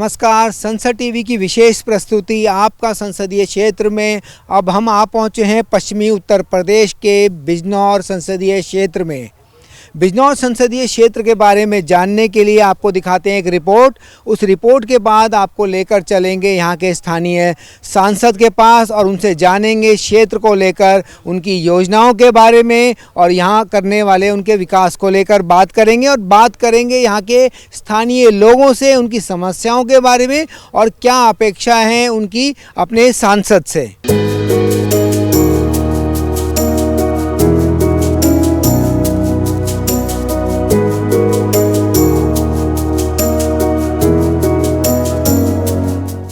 नमस्कार। संसद टीवी की विशेष प्रस्तुति आपका संसदीय क्षेत्र में। अब हम आ पहुंचे हैं पश्चिमी उत्तर प्रदेश के बिजनौर संसदीय क्षेत्र में। बिजनौर संसदीय क्षेत्र के बारे में जानने के लिए आपको दिखाते हैं एक रिपोर्ट। उस रिपोर्ट के बाद आपको लेकर चलेंगे यहाँ के स्थानीय सांसद के पास और उनसे जानेंगे क्षेत्र को लेकर, उनकी योजनाओं के बारे में और यहाँ करने वाले उनके विकास को लेकर बात करेंगे। और बात करेंगे यहाँ के स्थानीय लोगों से, उनकी समस्याओं के बारे में और क्या अपेक्षा है उनकी अपने सांसद से।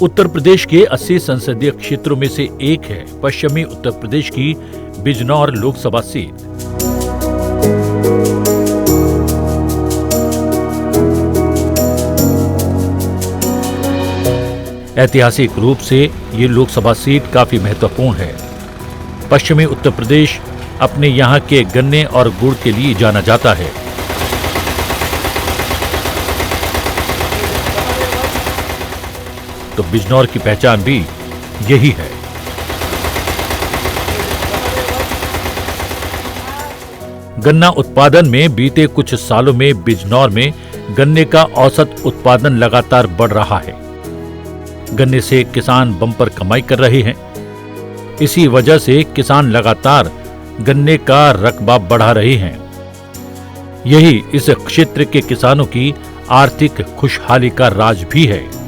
उत्तर प्रदेश के 80 संसदीय क्षेत्रों में से एक है पश्चिमी उत्तर प्रदेश की बिजनौर लोकसभा सीट। ऐतिहासिक रूप से ये लोकसभा सीट काफी महत्वपूर्ण है। पश्चिमी उत्तर प्रदेश अपने यहाँ के गन्ने और गुड़ के लिए जाना जाता है। तो बिजनौर की पहचान भी यही है। गन्ना उत्पादन में बीते कुछ सालों में बिजनौर में गन्ने का औसत उत्पादन लगातार बढ़ रहा है। गन्ने से किसान बम्पर कमाई कर रहे हैं। इसी वजह से किसान लगातार गन्ने का रकबा बढ़ा रहे हैं। यही इस क्षेत्र के किसानों की आर्थिक खुशहाली का राज भी है।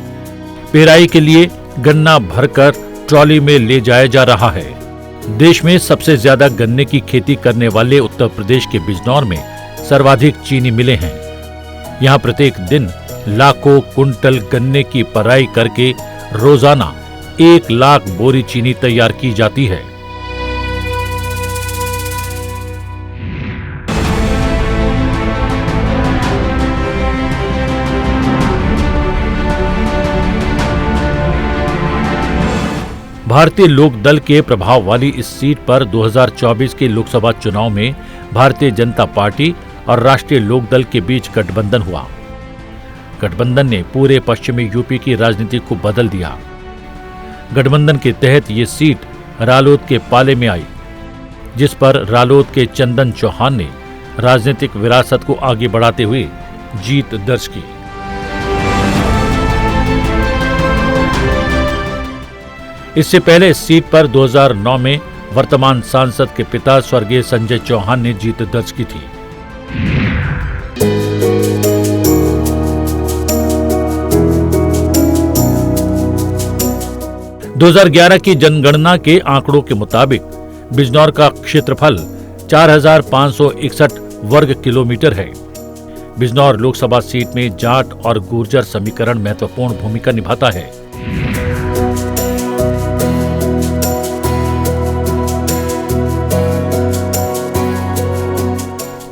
पेराई के लिए गन्ना भरकर ट्रॉली में ले जाया जा रहा है। देश में सबसे ज्यादा गन्ने की खेती करने वाले उत्तर प्रदेश के बिजनौर में सर्वाधिक चीनी मिलें हैं। यहाँ प्रत्येक दिन लाखों कुंटल गन्ने की पेराई करके रोजाना 1 लाख बोरी चीनी तैयार की जाती है। भारतीय लोक दल के प्रभाव वाली इस सीट पर 2024 के लोकसभा चुनाव में भारतीय जनता पार्टी और राष्ट्रीय लोक दल के बीच गठबंधन हुआ। गठबंधन ने पूरे पश्चिमी यूपी की राजनीति को बदल दिया। गठबंधन के तहत ये सीट रालोद के पाले में आई, जिस पर रालोद के चंदन चौहान ने राजनीतिक विरासत को आगे बढ़ाते हुए जीत दर्ज की। इससे पहले इस सीट पर 2009 में वर्तमान सांसद के पिता स्वर्गीय संजय चौहान ने जीत दर्ज की थी। – 2011 की जनगणना के आंकड़ों के मुताबिक बिजनौर का क्षेत्रफल 4,561 वर्ग किलोमीटर है। बिजनौर लोकसभा सीट में जाट और गुर्जर समीकरण महत्वपूर्ण भूमिका निभाता है।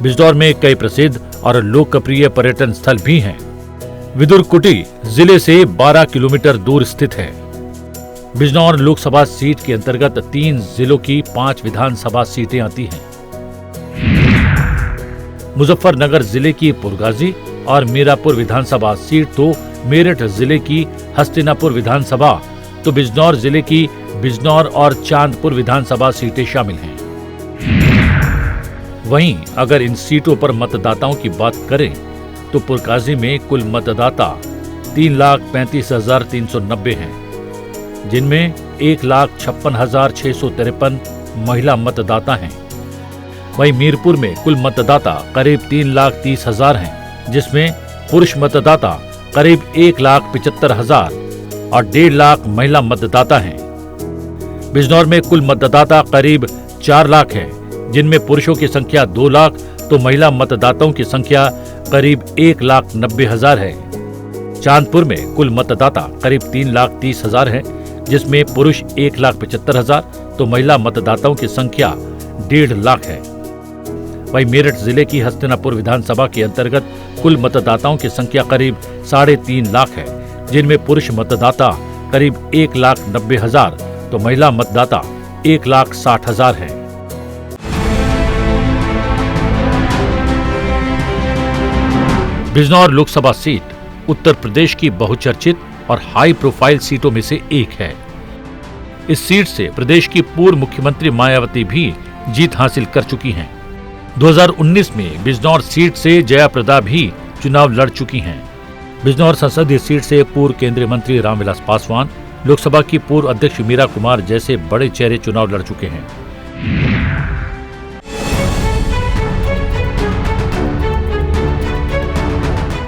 बिजनौर में कई प्रसिद्ध और लोकप्रिय पर्यटन स्थल भी हैं। विदुरकुटी जिले से 12 किलोमीटर दूर स्थित है। बिजनौर लोकसभा सीट के अंतर्गत 3 जिलों की 5 विधानसभा सीटें आती हैं। मुजफ्फरनगर जिले की पुरगाजी और मीरापुर विधानसभा सीट तो मेरठ जिले की हस्तिनापुर विधानसभा तो बिजनौर जिले की बिजनौर और चांदपुर विधानसभा सीटें शामिल हैं। वहीं अगर इन सीटों पर मतदाताओं की बात करें तो पुरकाजी में कुल मतदाता 3,35,390 हैं, जिनमें 1,56,653 महिला मतदाता हैं। वहीं मीरपुर में कुल मतदाता करीब 3,30,000 हैं, जिसमें पुरुष मतदाता करीब 1,75,000 और 1.5 लाख महिला मतदाता हैं। बिजनौर में कुल मतदाता करीब 4 लाख है, जिनमें पुरुषों की संख्या 2 लाख तो महिला मतदाताओं की संख्या करीब 1,90,000 है। चांदपुर में कुल मतदाता करीब 3,30,000 है, जिसमें पुरुष 1,75,000 तो महिला मतदाताओं की संख्या 1.5 लाख है। वहीं मेरठ जिले की हस्तिनापुर विधानसभा के अंतर्गत कुल मतदाताओं की संख्या करीब 3.5 लाख है, जिनमें पुरुष मतदाता करीब 1,90,000 तो महिला मतदाता 1,60,000 है। बिजनौर लोकसभा सीट उत्तर प्रदेश की बहुचर्चित और हाई प्रोफाइल सीटों में से एक है। इस सीट से प्रदेश की पूर्व मुख्यमंत्री मायावती भी जीत हासिल कर चुकी हैं। 2019 में बिजनौर सीट से जयाप्रदा भी चुनाव लड़ चुकी हैं। बिजनौर संसदीय सीट से पूर्व केंद्रीय मंत्री रामविलास पासवान, लोकसभा की पूर्व अध्यक्ष मीरा कुमार जैसे बड़े चेहरे चुनाव लड़ चुके हैं।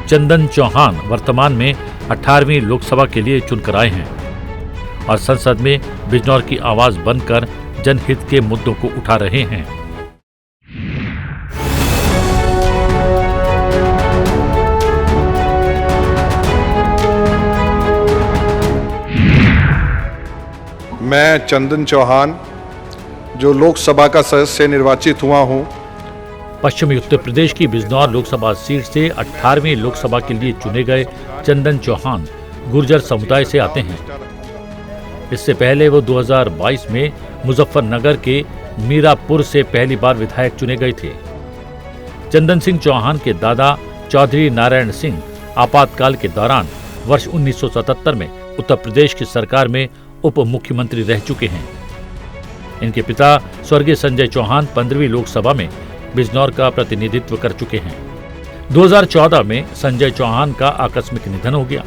चंदन चौहान वर्तमान में 18वीं लोकसभा के लिए चुनकर आए हैं और संसद में बिजनौर की आवाज बनकर जनहित के मुद्दों को उठा रहे हैं। मैं चंदन चौहान जो लोकसभा का सदस्य निर्वाचित हुआ हूं, पश्चिमी उत्तर प्रदेश की बिजनौर लोकसभा सीट से 18वीं लोकसभा के लिए चुने गए चंदन चौहान गुर्जर समुदाय से आते हैं। इससे पहले वो 2022 में मुजफ्फरनगर के मीरापुर से पहली बार विधायक चुने गए थे। चंदन सिंह चौहान के दादा चौधरी नारायण सिंह आपातकाल के दौरान वर्ष 1977 में उत्तर प्रदेश की सरकार में उप मुख्यमंत्री रह चुके हैं। इनके पिता स्वर्गीय संजय चौहान 15वीं लोकसभा में बिजनौर का प्रतिनिधित्व कर चुके हैं। 2014 में संजय चौहान का आकस्मिक निधन हो गया।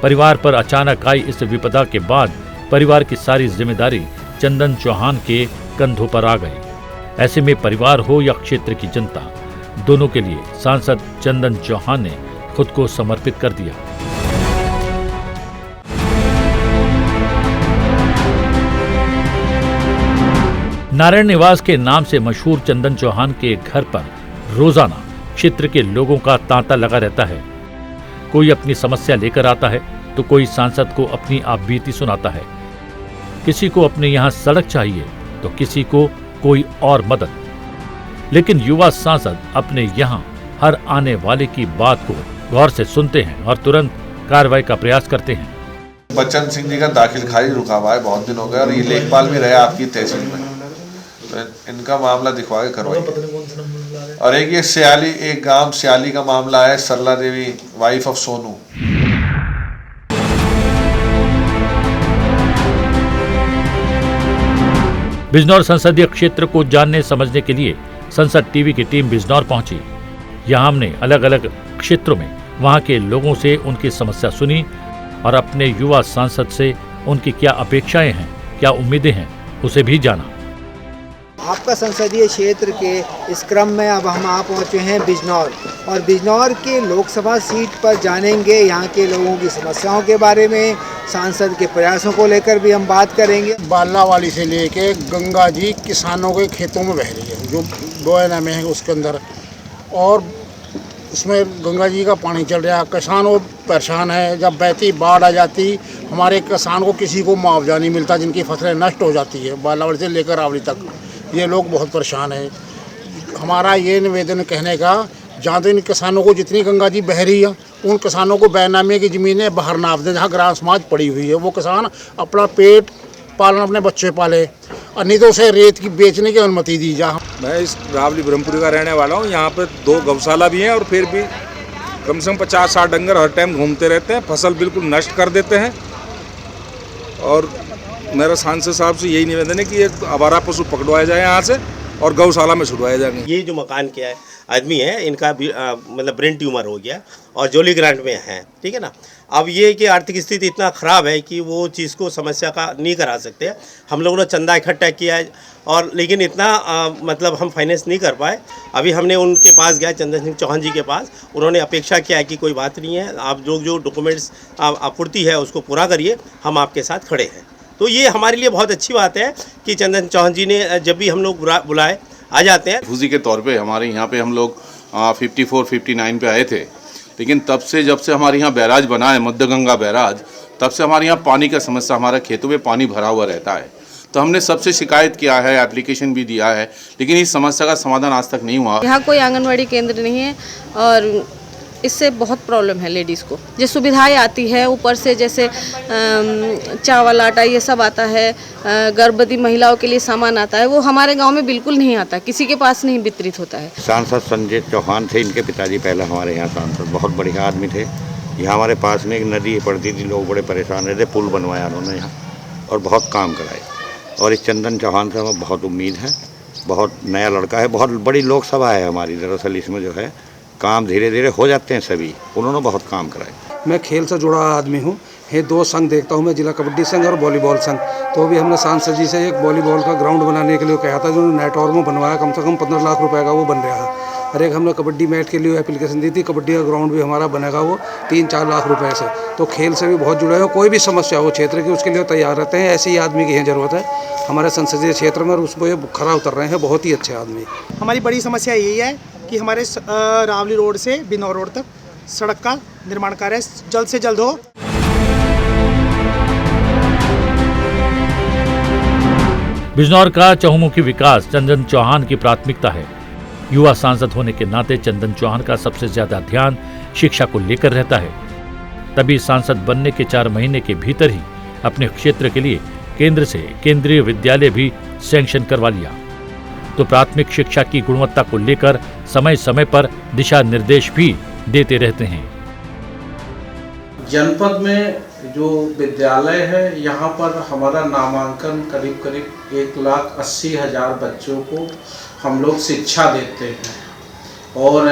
परिवार पर अचानक आई इस विपदा के बाद परिवार की सारी जिम्मेदारी चंदन चौहान के कंधों पर आ गई। ऐसे में परिवार हो या क्षेत्र की जनता, दोनों के लिए सांसद चंदन चौहान ने खुद को समर्पित कर दिया। नारायण निवास के नाम से मशहूर चंदन चौहान के घर पर रोजाना क्षेत्र के लोगों का तांता लगा रहता है। कोई अपनी समस्या लेकर आता है तो कोई सांसद को अपनी आपबीती सुनाता है। किसी को अपने यहाँ सड़क चाहिए तो किसी को कोई और मदद। लेकिन युवा सांसद अपने यहाँ हर आने वाले की बात को गौर से सुनते हैं और तुरंत कार्रवाई का प्रयास करते हैं। बच्चन सिंह जी का दाखिल खारिज रुका हुआ है, बहुत दिन हो गए और ये लेखपाल भी रहे आपकी तहसील में, तो इनका मामला दिखवा के करवाइए। और एक ये सियाली, एक गांव सियाली का मामला है, सरला देवी वाइफ ऑफ सोनू। बिजनौर संसदीय क्षेत्र को जानने समझने के लिए संसद टीवी की टीम बिजनौर पहुंची। यहां हमने अलग अलग क्षेत्रों में वहां के लोगों से उनकी समस्या सुनी और अपने युवा सांसद से उनकी क्या अपेक्षाएं हैं, क्या उम्मीदें हैं, उसे भी जाना। आपका संसदीय क्षेत्र के इस क्रम में अब हम आ पहुँचे हैं बिजनौर, और बिजनौर के लोकसभा सीट पर जानेंगे यहाँ के लोगों की समस्याओं के बारे में, सांसद के प्रयासों को लेकर भी हम बात करेंगे। बालावाली से लेके गंगा जी किसानों के खेतों में बह रही है, जो बोयना में है उसके अंदर, और उसमें गंगा जी का पानी चल रहा है। किसान वो परेशान है, जब बहती बाढ़ आ जाती हमारे किसान को किसी को मुआवजा नहीं मिलता, जिनकी फसलें नष्ट हो जाती है। बालावाली से लेकर रावली तक ये लोग बहुत परेशान हैं। हमारा ये निवेदन कहने का, जहाँ तो इन किसानों को जितनी गंगा जी बह रही है उन किसानों को बैनामे की ज़मीनें बाहर नाप दें, जहाँ ग्राम समाज पड़ी हुई है। वो किसान अपना पेट पालन, अपने बच्चे पाले, और नहीं तो उसे रेत की बेचने की अनुमति दी जहाँ। मैं इस रावली ब्रह्मपुरी का रहने वाला हूँ। यहाँ पर 2 गौशाला भी हैं और फिर भी कम से कम 50-60 डंगर हर टाइम घूमते रहते हैं, फसल बिल्कुल नष्ट कर देते हैं। और मेरा सांसद साहब से यही निवेदन है कि ये आवारा पशु पकड़वाया जाए यहाँ से और गौशाला में छुड़वाया जाए। ये जो मकान के आदमी है, इनका भी मतलब ब्रेन ट्यूमर हो गया और जोली ग्रांट में है, ठीक है ना। अब ये कि आर्थिक स्थिति इतना ख़राब है कि वो चीज़ को समस्या का नहीं करा सकते। हम लोगों ने चंदा इकट्ठा किया है और लेकिन इतना मतलब हम फाइनेंस नहीं कर पाए। अभी हमने उनके पास गया, चंदन सिंह चौहान जी के पास, उन्होंने अपेक्षा किया है कि कोई बात नहीं है, आप जो डॉक्यूमेंट्स आपूर्ति है उसको पूरा करिए, हम आपके साथ खड़े हैं। तो ये हमारे लिए बहुत अच्छी बात है कि चंदन चौहान जी ने जब भी हम लोग बुलाए आ जाते हैं। फूजी के तौर पे हमारे यहाँ पे हम लोग 54-59 पे आए थे, लेकिन तब से जब से हमारे यहाँ बैराज बना है, मध्य गंगा बैराज, तब से हमारे यहाँ पानी का समस्या, हमारे खेतों में पानी भरा हुआ रहता है। तो हमने सबसे शिकायत किया है, एप्लीकेशन भी दिया है, लेकिन इस समस्या का समाधान आज तक नहीं हुआ। यहाँ कोई आंगनवाड़ी केंद्र नहीं है और इससे बहुत प्रॉब्लम है लेडीज़ को। जो सुविधाएं आती है ऊपर से, जैसे चावल आटा ये सब आता है, गर्भवती महिलाओं के लिए सामान आता है, वो हमारे गांव में बिल्कुल नहीं आता, किसी के पास नहीं वितरित होता है। सांसद संजय चौहान थे इनके पिताजी, पहले हमारे यहाँ सांसद, बहुत बढ़िया आदमी थे। यहाँ हमारे पास में एक नदी पड़ती थी, लोग बड़े परेशान रहते, पुल बनवाया उन्होंने यहाँ और बहुत काम कराए। और इस चंदन चौहान से हमें बहुत उम्मीद है, बहुत नया लड़का है, बहुत बड़ी लोकसभा है हमारी। दरअसल इसमें जो है काम धीरे धीरे हो जाते हैं सभी, उन्होंने बहुत काम कराए। मैं खेल से जुड़ा आदमी हूँ, ये 2 संघ देखता हूँ मैं, जिला कबड्डी संघ और वॉलीबॉल संघ। तो अभी हमने सांसद जी से एक वॉलीबॉल का ग्राउंड बनाने के लिए कहा था, जो नेट और में बनवाया, कम से कम 15 लाख रुपए का वो बन रहा है। और एक हमने कबड्डी मैच के लिए एप्लीकेशन दी थी, कबड्डी का ग्राउंड भी हमारा बनेगा वो 3-4 लाख रुपए से। तो खेल से भी बहुत जुड़े हो, कोई भी समस्या हो क्षेत्र की उसके लिए तैयार रहते हैं। ऐसे ही आदमी की यहाँ ज़रूरत है हमारे संसदीय क्षेत्र में, और उसको ये खरा उतर रहे हैं, बहुत ही अच्छे आदमी। हमारी बड़ी समस्या यही है कि हमारे रावली रोड से बिनौर रोड तक सड़क का निर्माण कार्य जल्द से जल्द हो। बिजनौर का चहुमुखी विकास चंदन चौहान की प्राथमिकता है। युवा सांसद होने के नाते चंदन चौहान का सबसे ज्यादा ध्यान शिक्षा को लेकर रहता है। तभी सांसद बनने के 4 महीने के भीतर ही अपने क्षेत्र के लिए केंद्र से केंद्रीय विद्यालय भी सैंक्शन करवा लिया। तो प्राथमिक शिक्षा की गुणवत्ता को लेकर समय समय पर दिशा निर्देश भी देते रहते हैं। जनपद में जो विद्यालय है यहाँ पर हमारा नामांकन करीब 1,80,000 बच्चों को हम लोग शिक्षा देते हैं। और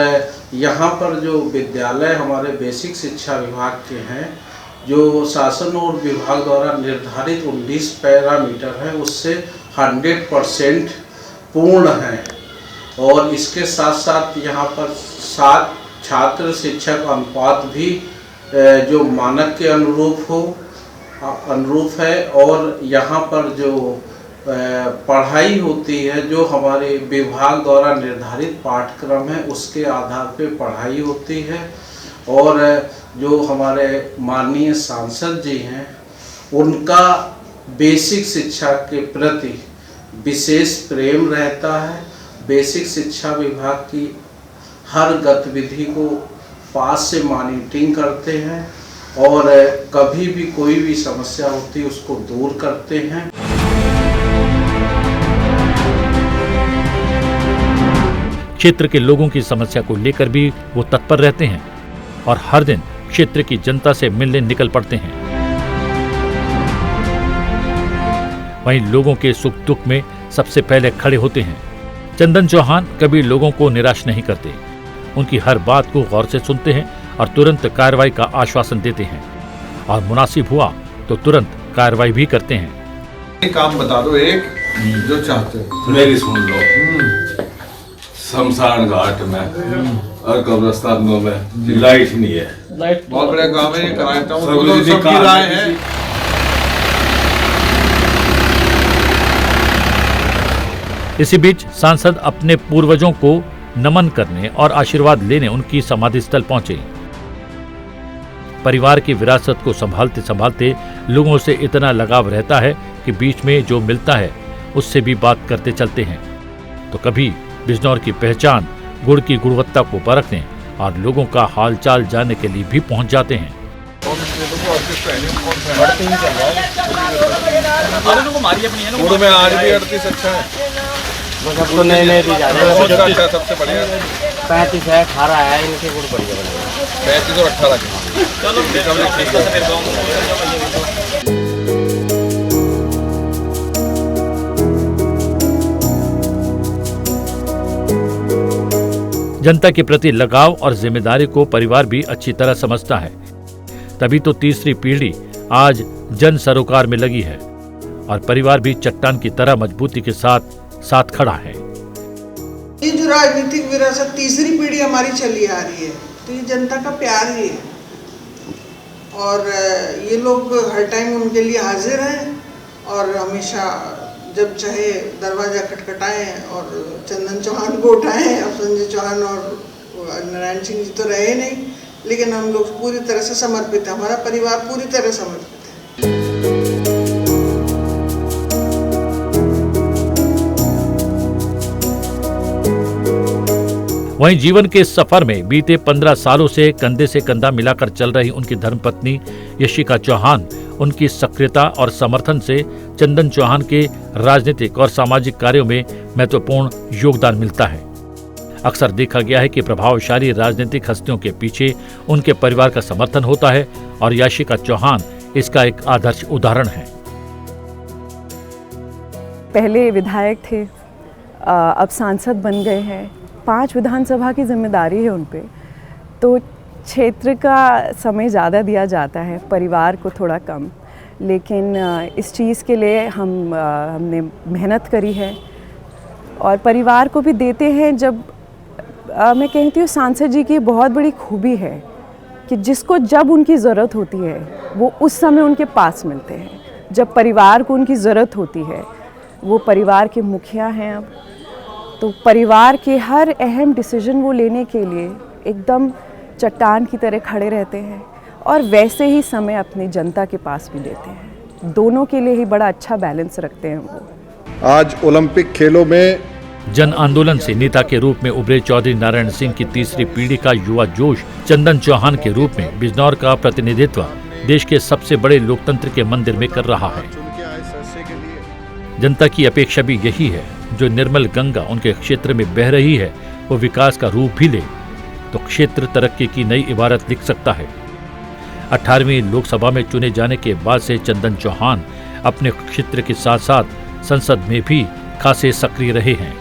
यहाँ पर जो विद्यालय हमारे बेसिक शिक्षा विभाग के हैं, जो शासन और विभाग द्वारा निर्धारित 19 पैरामीटर है उससे 100% पूर्ण हैं। और इसके साथ साथ यहाँ पर 7 छात्र शिक्षक अनुपात भी जो मानक के अनुरूप है। और यहाँ पर जो पढ़ाई होती है, जो हमारे विभाग द्वारा निर्धारित पाठ्यक्रम है उसके आधार पर पढ़ाई होती है। और जो हमारे माननीय सांसद जी हैं उनका बेसिक शिक्षा के प्रति विशेष प्रेम रहता है। बेसिक शिक्षा विभाग की हर गतिविधि को पास से मॉनिटरिंग करते हैं और कभी भी कोई भी समस्या होती है उसको दूर करते हैं। क्षेत्र के लोगों की समस्या को लेकर भी वो तत्पर रहते हैं और हर दिन क्षेत्र की जनता से मिलने निकल पड़ते हैं। वहीं लोगों के सुख दुख में सबसे पहले खड़े होते हैं। चंदन चौहान कभी लोगों को निराश नहीं करते, उनकी हर बात को गौर से सुनते हैं और तुरंत कार्रवाई का आश्वासन देते हैं और मुनासिब हुआ तो तुरंत कार्रवाई भी करते हैं। एक काम बता दो, एक जो चाहते हो। मेरी सुन लो, शमशान घाट में और कब्रिस्तानों में लाइट नहीं है। लाइट बहुत बड़ा काम है, ये कराता हूँ, सबकी राय है। इसी बीच सांसद अपने पूर्वजों को नमन करने और आशीर्वाद लेने उनकी समाधि स्थल पहुंचे। परिवार की विरासत को संभालते संभालते लोगों से इतना लगाव रहता है कि बीच में जो मिलता है उससे भी बात करते चलते हैं। तो कभी बिजनौर की पहचान गुड़ की गुणवत्ता को परखने और लोगों का हालचाल जानने के लिए भी पहुंच जाते हैं। गुड़ में आज भी 38 अच्छा है, तो नए दी जा रहे हैं। सबसे बढ़िया 35 है, 18 है, इनके गुड़ बढ़िया बनेगा। 35 और 18 चलो ठीक है। जनता के प्रति लगाव और जिम्मेदारी को परिवार भी अच्छी तरह समझता है। तभी तो तीसरी पीढ़ी आज जन सरोकार में लगी है और परिवार भी चट्टान की तरह मजबूती के साथ खड़ा है। ये जो राजनीतिक विरासत तीसरी पीढ़ी हमारी चली आ रही है, तो ये जनता का प्यार ही है और ये लोग हर टाइम उनके लिए हाजिर हैं और हमेशा जब चाहे दरवाजा खटखटाएं और चंदन चौहान को उठाएं। अब संजय चौहान और नारायण सिंह जी तो रहे नहीं, लेकिन हम लोग पूरी तरह से समर्पित है, हमारा परिवार पूरी तरह समर्पित है। वहीं जीवन के सफर में बीते 15 सालों से कंधे से कंधा मिलाकर चल रही उनकी धर्मपत्नी यशिका चौहान, उनकी सक्रियता और समर्थन से चंदन चौहान के राजनीतिक और सामाजिक कार्यों में महत्वपूर्ण योगदान मिलता है। अक्सर देखा गया है कि प्रभावशाली राजनीतिक हस्तियों के पीछे उनके परिवार का समर्थन होता है और याशिका चौहान इसका एक आदर्श उदाहरण है। पहले विधायक थे, अब सांसद बन गए हैं। 5 विधानसभा की जिम्मेदारी है उन पे, तो क्षेत्र का समय ज़्यादा दिया जाता है, परिवार को थोड़ा कम। लेकिन इस चीज़ के लिए हमने मेहनत करी है और परिवार को भी देते हैं। जब मैं कहती हूँ सांसद जी की बहुत बड़ी खूबी है कि जिसको जब उनकी ज़रूरत होती है वो उस समय उनके पास मिलते हैं। जब परिवार को उनकी ज़रूरत होती है, वो परिवार के मुखिया हैं अब, तो परिवार के हर अहम डिसीजन वो लेने के लिए एकदम चट्टान की तरह खड़े रहते हैं और वैसे ही समय अपनी जनता के पास भी देते हैं। दोनों के लिए ही बड़ा अच्छा बैलेंस रखते हैं वो। आज ओलंपिक खेलों में जन आंदोलन से नेता के रूप में उभरे चौधरी नारायण सिंह की तीसरी पीढ़ी का युवा जोश चंदन चौहान के रूप में बिजनौर का प्रतिनिधित्व देश के सबसे बड़े लोकतंत्र के मंदिर में कर रहा है। जनता की अपेक्षा भी यही है, जो निर्मल गंगा उनके क्षेत्र में बह रही है वो विकास का रूप भी ले तो क्षेत्र तरक्की की नई इबारत लिख सकता है। 18वीं लोकसभा में चुने जाने के बाद से चंदन चौहान अपने क्षेत्र के साथ साथ संसद में भी खासे सक्रिय रहे हैं।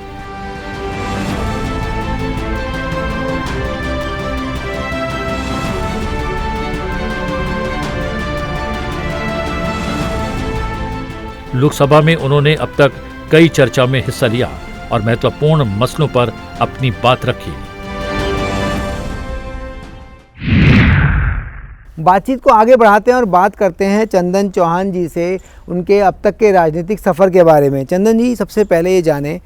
लोकसभा में उन्होंने अब तक कई चर्चाओं में हिस्सा लिया और महत्वपूर्ण मसलों पर अपनी बात रखी। बातचीत को आगे बढ़ाते हैं और बात करते हैं चंदन चौहान जी से उनके अब तक के राजनीतिक सफ़र के बारे में। चंदन जी, सबसे पहले ये जाने,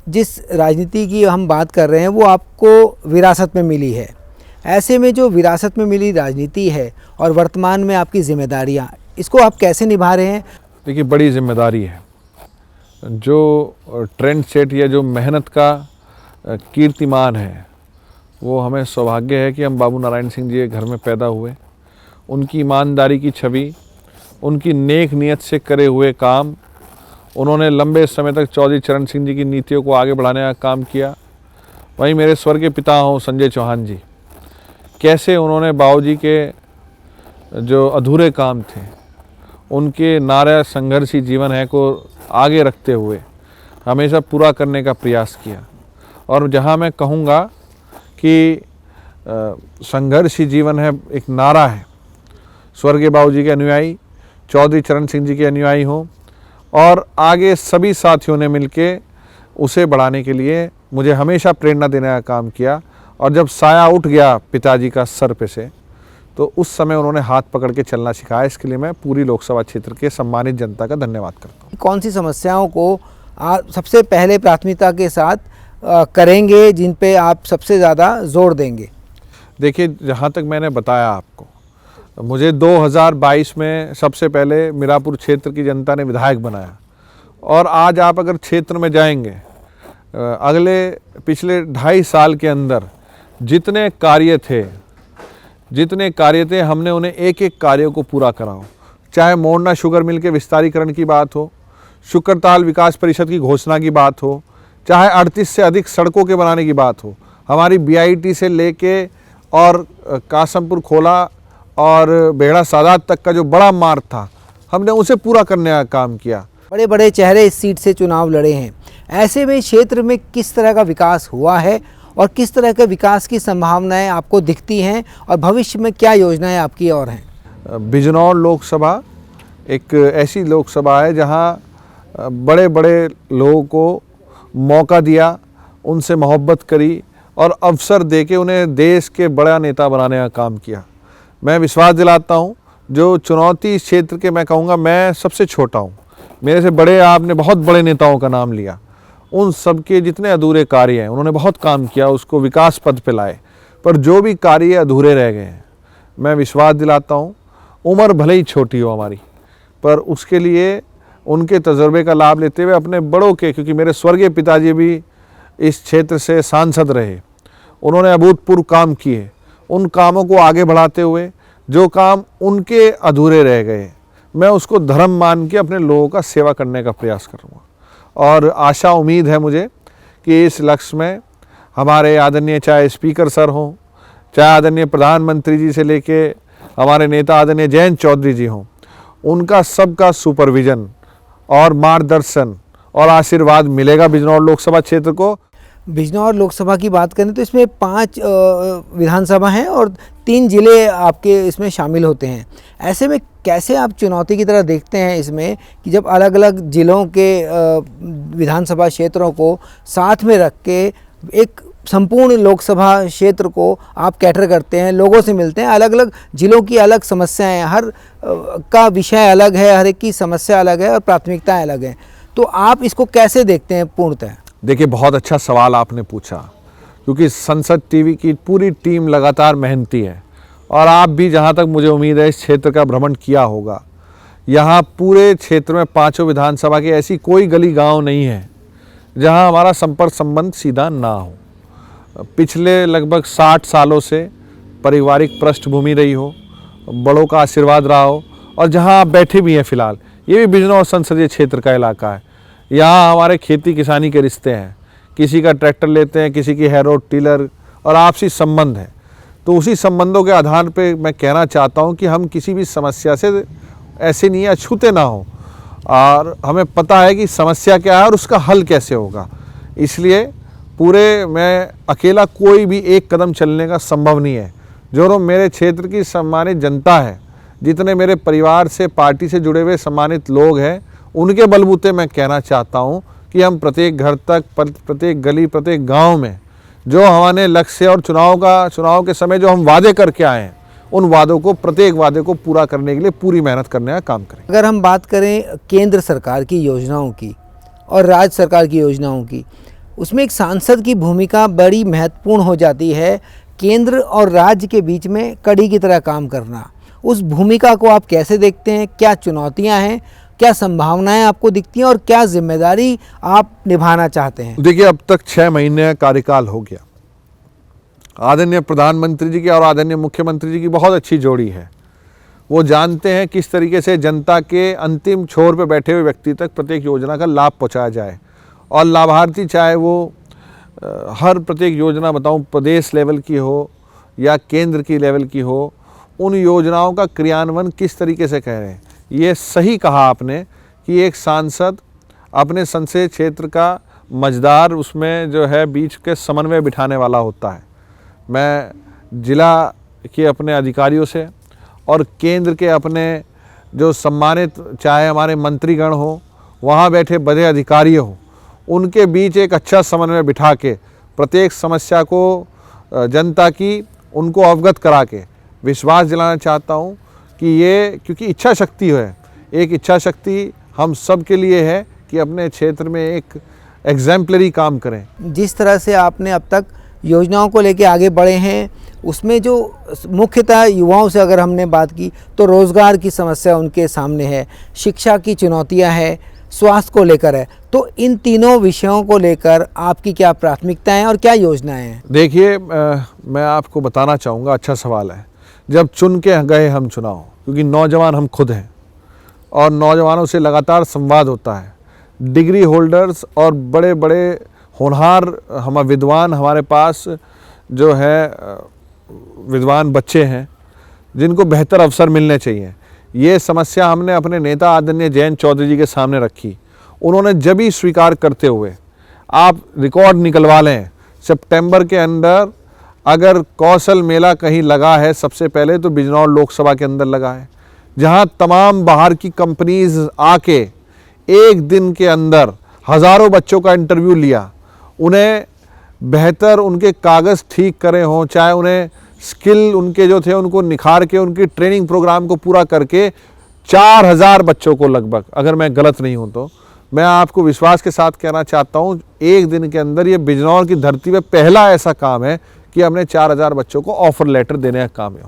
जिस राजनीति की हम बात कर रहे हैं वो आपको विरासत में मिली है। ऐसे में जो विरासत में मिली राजनीति है और वर्तमान में आपकी जिम्मेदारियां, इसको आप कैसे निभा रहे हैं? देखिए, बड़ी जिम्मेदारी है। जो ट्रेंड सेट या जो मेहनत का कीर्तिमान है, वो हमें सौभाग्य है कि हम बाबू नारायण सिंह जी के घर में पैदा हुए। उनकी ईमानदारी की छवि, उनकी नेक नीयत से करे हुए काम, उन्होंने लंबे समय तक चौधरी चरण सिंह जी की नीतियों को आगे बढ़ाने का काम किया। वहीं मेरे स्वर्गीय पिता हों संजय चौहान जी, कैसे उन्होंने बाबूजी के जो अधूरे काम थे, उनके नारा संघर्षी जीवन है को आगे रखते हुए हमेशा पूरा करने का प्रयास किया। और जहां मैं कहूँगा कि संघर्षी जीवन है एक नारा है, स्वर्गीय बाबूजी के अनुयायी, चौधरी चरण सिंह जी के अनुयायी हों और आगे सभी साथियों ने मिलके उसे बढ़ाने के लिए मुझे हमेशा प्रेरणा देने का काम किया। और जब साया उठ गया पिताजी का सर पे से, तो उस समय उन्होंने हाथ पकड़ के चलना सिखाया। इसके लिए मैं पूरी लोकसभा क्षेत्र के सम्मानित जनता का धन्यवाद करता हूँ। कौन सी समस्याओं को आप सबसे पहले प्राथमिकता के साथ करेंगे, जिन पे आप सबसे ज़्यादा जोर देंगे? देखिए, जहाँ तक मैंने बताया आपको, मुझे 2022 में सबसे पहले मीरापुर क्षेत्र की जनता ने विधायक बनाया। और आज आप अगर क्षेत्र में जाएंगे, अगले पिछले 2.5 साल के अंदर जितने कार्य थे हमने उन्हें एक एक कार्यों को पूरा कराओ। चाहे मोरना शुगर मिल के विस्तारीकरण की बात हो, शुक्रताल विकास परिषद की घोषणा की बात हो, चाहे 38 से अधिक सड़कों के बनाने की बात हो, हमारी BIT से लेके और कासमपुर खोला और बेहड़ा सादात तक का जो बड़ा मार्ग था, हमने उसे पूरा करने का काम किया। बड़े बड़े चेहरे इस सीट से चुनाव लड़े हैं। ऐसे में क्षेत्र में किस तरह का विकास हुआ है और किस तरह के विकास की संभावनाएं आपको दिखती हैं और भविष्य में क्या योजनाएं आपकी और हैं? बिजनौर लोकसभा एक ऐसी लोकसभा है जहां बड़े बड़े लोगों को मौका दिया, उनसे मोहब्बत करी और अवसर देके उन्हें देश के बड़ा नेता बनाने का काम किया। मैं विश्वास दिलाता हूं, जो चुनौती इस क्षेत्र के, मैं कहूँगा मैं सबसे छोटा हूँ, मेरे से बड़े आपने बहुत बड़े नेताओं का नाम लिया, उन सब के जितने अधूरे कार्य हैं उन्होंने बहुत काम किया, उसको विकास पथ पे लाए। पर जो भी कार्य अधूरे रह गए हैं, मैं विश्वास दिलाता हूँ, उम्र भले ही छोटी हो हमारी, पर उसके लिए उनके तजुर्बे का लाभ लेते हुए अपने बड़ों के, क्योंकि मेरे स्वर्गीय पिताजी भी इस क्षेत्र से सांसद रहे, उन्होंने अभूतपूर्व काम किए, उन कामों को आगे बढ़ाते हुए जो काम उनके अधूरे रह गए, मैं उसको धर्म मान के अपने लोगों का सेवा करने का प्रयास करूँगा। और आशा उम्मीद है मुझे कि इस लक्ष्य में हमारे आदरणीय चाहे स्पीकर सर हों, चाहे आदरणीय प्रधानमंत्री जी से लेके हमारे नेता आदरणीय जयंत चौधरी जी हों, उनका सबका सुपरविजन और मार्गदर्शन और आशीर्वाद मिलेगा बिजनौर लोकसभा क्षेत्र को। बिजनौर लोकसभा की बात करें तो इसमें 5 विधानसभा हैं और 3 जिले आपके इसमें शामिल होते हैं। ऐसे में कैसे आप चुनौती की तरह देखते हैं इसमें कि जब अलग अलग जिलों के विधानसभा क्षेत्रों को साथ में रख के एक संपूर्ण लोकसभा क्षेत्र को आप कैटर करते हैं, लोगों से मिलते हैं, अलग अलग जिलों की अलग समस्याएं हैं, हर का विषय अलग है, हर एक की समस्या अलग है और प्राथमिकताएं अलग हैं, तो आप इसको कैसे देखते हैं पूर्णतः? देखिए, बहुत अच्छा सवाल आपने पूछा, क्योंकि संसद टीवी की पूरी टीम लगातार मेहनती है और आप भी, जहां तक मुझे उम्मीद है, इस क्षेत्र का भ्रमण किया होगा। यहाँ पूरे क्षेत्र में 5 विधानसभा की ऐसी कोई गली गांव नहीं है जहां हमारा संपर्क संबंध सीधा ना हो। पिछले लगभग 60 सालों से पारिवारिक पृष्ठभूमि रही हो, बड़ों का आशीर्वाद रहा हो, और जहां आप बैठे भी हैं फिलहाल, ये भी बिजनौर संसदीय क्षेत्र का इलाका है। यहाँ हमारे खेती किसानी के रिश्ते हैं, किसी का ट्रैक्टर लेते हैं, किसी की हैरो टिलर, और आपसी संबंध है। तो उसी संबंधों के आधार पे मैं कहना चाहता हूँ कि हम किसी भी समस्या से ऐसे नहीं अछूते ना हो, और हमें पता है कि समस्या क्या है और उसका हल कैसे होगा। इसलिए पूरे मैं अकेला कोई भी एक कदम चलने का संभव नहीं है। जो मेरे क्षेत्र की सम्मानित जनता है, जितने मेरे परिवार से, पार्टी से जुड़े हुए सम्मानित लोग हैं, उनके बलबूते मैं कहना चाहता हूं कि हम प्रत्येक घर तक, प्रत्येक गली, प्रत्येक गांव में जो हमारे लक्ष्य और चुनाव के समय जो हम वादे करके आए हैं, उन वादों को, प्रत्येक वादे को पूरा करने के लिए पूरी मेहनत करने का काम करें। अगर हम बात करें केंद्र सरकार की योजनाओं की और राज्य सरकार की योजनाओं की, उसमें एक सांसद की भूमिका बड़ी महत्वपूर्ण हो जाती है। केंद्र और राज्य के बीच में कड़ी की तरह काम करना, उस भूमिका को आप कैसे देखते हैं? क्या चुनौतियां हैं, क्या संभावनाएं आपको दिखती हैं और क्या जिम्मेदारी आप निभाना चाहते हैं? देखिए, अब तक 6 महीने का कार्यकाल हो गया। आदरणीय प्रधानमंत्री जी की और आदरणीय मुख्यमंत्री जी की बहुत अच्छी जोड़ी है। वो जानते हैं किस तरीके से जनता के अंतिम छोर पर बैठे हुए व्यक्ति तक प्रत्येक योजना का लाभ पहुंचाया जाए, और लाभार्थी चाहे वो हर प्रत्येक योजना बताऊं प्रदेश लेवल की हो या केंद्र की लेवल की हो, उन योजनाओं का क्रियान्वयन किस तरीके से कह रहे हैं। ये सही कहा आपने कि एक सांसद अपने संसदीय क्षेत्र का मझदार, उसमें जो है बीच के समन्वय बिठाने वाला होता है। मैं जिला के अपने अधिकारियों से और केंद्र के अपने जो सम्मानित, चाहे हमारे मंत्रीगण हो, वहाँ बैठे बड़े अधिकारी हो, उनके बीच एक अच्छा समन्वय बिठा के प्रत्येक समस्या को जनता की उनको अवगत करा के विश्वास दिलाना चाहता हूँ कि ये, क्योंकि इच्छा शक्ति है, एक इच्छा शक्ति हम सब के लिए है कि अपने क्षेत्र में एक एग्जाम्पलरी काम करें। जिस तरह से आपने अब तक योजनाओं को लेकर आगे बढ़े हैं, उसमें जो मुख्यतः युवाओं से अगर हमने बात की तो रोज़गार की समस्या उनके सामने है, शिक्षा की चुनौतियां है, स्वास्थ्य को लेकर है, तो इन तीनों विषयों को लेकर आपकी क्या प्राथमिकताएं और क्या योजनाएं हैं? देखिए, मैं आपको बताना चाहूँगा, अच्छा सवाल है। जब चुन के गए हम चुनाव, क्योंकि नौजवान हम खुद हैं और नौजवानों से लगातार संवाद होता है। डिग्री होल्डर्स और बड़े बड़े होनहार विद्वान हमारे पास जो है विद्वान बच्चे हैं, जिनको बेहतर अवसर मिलने चाहिए। ये समस्या हमने अपने नेता आदरणीय जयंत चौधरी जी के सामने रखी। उन्होंने जब ही स्वीकार करते हुए, आप रिकॉर्ड निकलवा लें, सितंबर के अंदर अगर कौशल मेला कहीं लगा है, सबसे पहले तो बिजनौर लोकसभा के अंदर लगा है, जहां तमाम बाहर की कंपनीज आके एक दिन के अंदर हज़ारों बच्चों का इंटरव्यू लिया, उन्हें बेहतर उनके कागज़ ठीक करे हों, चाहे उन्हें स्किल उनके जो थे उनको निखार के उनकी ट्रेनिंग प्रोग्राम को पूरा करके 4000 बच्चों को लगभग, अगर मैं गलत नहीं हूं तो मैं आपको विश्वास के साथ कहना चाहता हूं, एक दिन के अंदर ये बिजनौर की धरती पे पहला ऐसा काम है कि हमने 4000 बच्चों को ऑफर लेटर देने का काम है।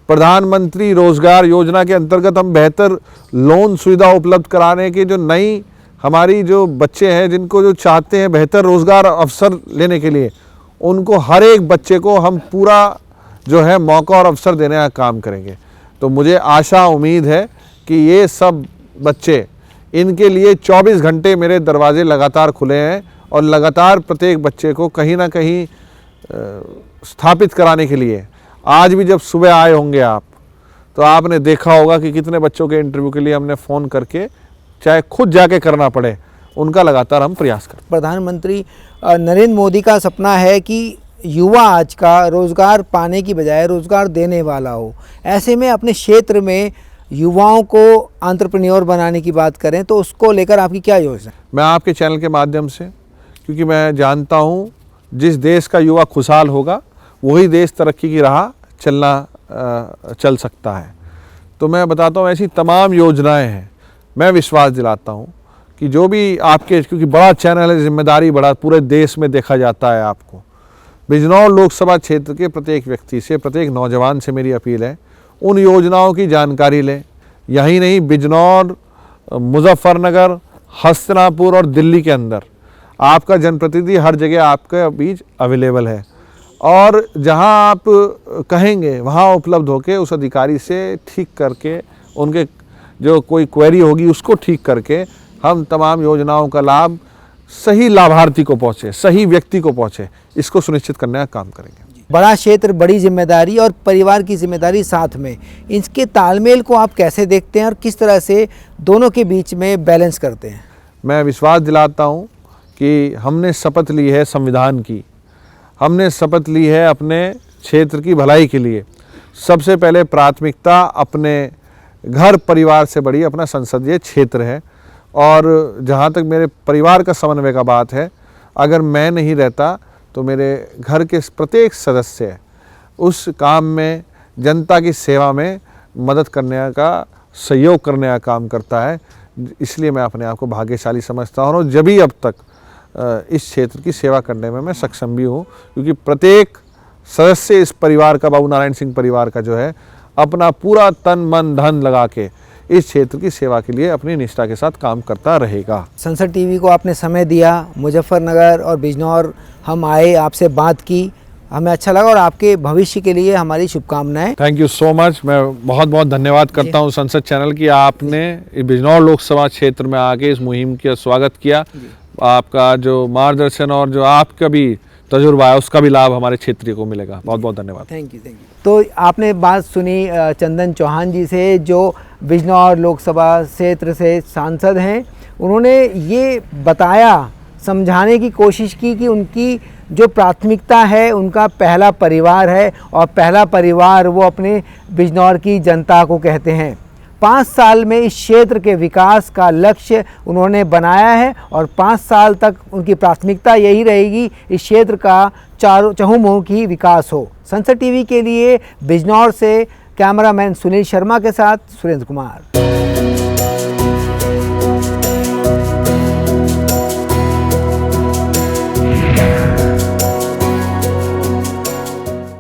प्रधानमंत्री रोजगार योजना के अंतर्गत हम बेहतर लोन सुविधा उपलब्ध कराने की, जो नई हमारी जो बच्चे हैं जिनको जो चाहते हैं बेहतर रोजगार अवसर लेने के लिए, उनको हर एक बच्चे को हम पूरा जो है मौका और अवसर देने का काम करेंगे। तो मुझे आशा उम्मीद है कि ये सब बच्चे, इनके लिए 24 घंटे मेरे दरवाजे लगातार खुले हैं और लगातार प्रत्येक बच्चे को कहीं ना कहीं स्थापित कराने के लिए आज भी जब सुबह आए होंगे आप, तो आपने देखा होगा कि कितने बच्चों के इंटरव्यू के लिए हमने फ़ोन करके, चाहे खुद जाके करना पड़े, उनका लगातार हम प्रयास करते हैं। प्रधानमंत्री नरेंद्र मोदी का सपना है कि युवा आज का रोज़गार पाने की बजाय रोज़गार देने वाला हो। ऐसे में अपने क्षेत्र में युवाओं को एंटरप्रेन्योर बनाने की बात करें तो उसको लेकर आपकी क्या योजना? मैं आपके चैनल के माध्यम से, क्योंकि मैं जानता हूँ जिस देश का युवा खुशहाल होगा वही देश तरक्की की राह चल सकता है, तो मैं बताता हूँ ऐसी तमाम योजनाएं हैं। मैं विश्वास दिलाता हूँ कि जो भी आपके, क्योंकि बड़ा चैनल है, जिम्मेदारी बड़ा, पूरे देश में देखा जाता है आपको। बिजनौर लोकसभा क्षेत्र के प्रत्येक व्यक्ति से, प्रत्येक नौजवान से मेरी अपील है, उन योजनाओं की जानकारी लें। यही नहीं, बिजनौर, मुजफ्फरनगर, हस्तिनापुर और दिल्ली के अंदर आपका जनप्रतिनिधि हर जगह आपके बीच अवेलेबल है, और जहां आप कहेंगे वहां उपलब्ध होकर उस अधिकारी से ठीक करके, उनके जो कोई क्वेरी होगी उसको ठीक करके हम तमाम योजनाओं का लाभ सही लाभार्थी को पहुँचे, सही व्यक्ति को पहुँचे, इसको सुनिश्चित करने का काम करेंगे। बड़ा क्षेत्र, बड़ी जिम्मेदारी और परिवार की जिम्मेदारी साथ में, इसके तालमेल को आप कैसे देखते हैं और किस तरह से दोनों के बीच में बैलेंस करते हैं? मैं विश्वास दिलाता हूँ कि हमने शपथ ली है संविधान की, हमने शपथ ली है अपने क्षेत्र की भलाई के लिए। सबसे पहले प्राथमिकता अपने घर परिवार से बड़ी अपना संसदीय क्षेत्र है, और जहाँ तक मेरे परिवार का समन्वय का बात है, अगर मैं नहीं रहता तो मेरे घर के प्रत्येक सदस्य उस काम में, जनता की सेवा में मदद करने का, सहयोग करने का काम करता है। इसलिए मैं अपने आप को भाग्यशाली समझता हूँ, और जब भी अब तक इस क्षेत्र की सेवा करने में मैं सक्षम भी हूँ, क्योंकि प्रत्येक सदस्य इस परिवार का, बाबू नारायण सिंह परिवार का जो है, अपना पूरा तन मन धन लगा के इस क्षेत्र की सेवा के लिए अपनी निष्ठा के साथ काम करता रहेगा। संसद टीवी को आपने समय दिया, मुजफ्फरनगर और बिजनौर हम आए, आपसे बात की, हमें अच्छा लगा, और आपके भविष्य के लिए हमारी शुभकामनाएं। Thank you so much. मैं बहुत बहुत धन्यवाद करता हूं संसद चैनल की, आपने बिजनौर लोकसभा क्षेत्र में आके इस मुहिम का स्वागत किया। आपका जो मार्गदर्शन और जो आपका भी तजुर्बा है उसका भी लाभ हमारे क्षेत्रीय को मिलेगा। बहुत बहुत धन्यवाद। Thank you. तो आपने बात सुनी चंदन चौहान जी से, जो बिजनौर लोकसभा क्षेत्र से सांसद हैं। उन्होंने ये बताया, समझाने की कोशिश की कि उनकी जो प्राथमिकता है उनका पहला परिवार है, और पहला परिवार वो अपने बिजनौर की जनता को कहते हैं। 5 साल में इस क्षेत्र के विकास का लक्ष्य उन्होंने बनाया है, और 5 साल तक उनकी प्राथमिकता यही रहेगी, इस क्षेत्र का चहुमुखी विकास हो। संसद टीवी के लिए बिजनौर से कैमरामैन सुनील शर्मा के साथ सुरेंद्र कुमार।